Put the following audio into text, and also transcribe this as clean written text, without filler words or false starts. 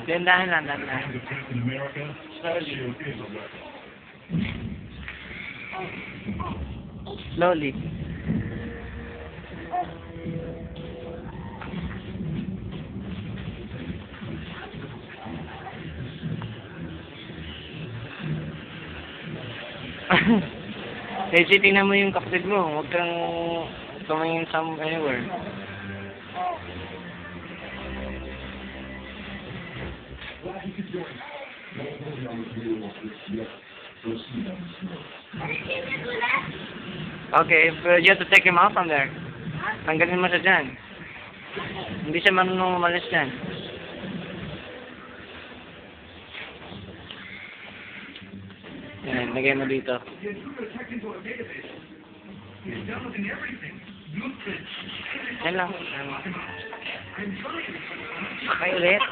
Dandahan lang, dandahan. Slowly. Kasi tingnan mo yung kapatid mo, huwag kang tumingin sa anywhere. Okay, but you have to take him out from there. Tanggalin mo siya dyan. Hindi siya marunong umalis dyan. Yan, lagay mo dito. Yan lang. Okay ulit.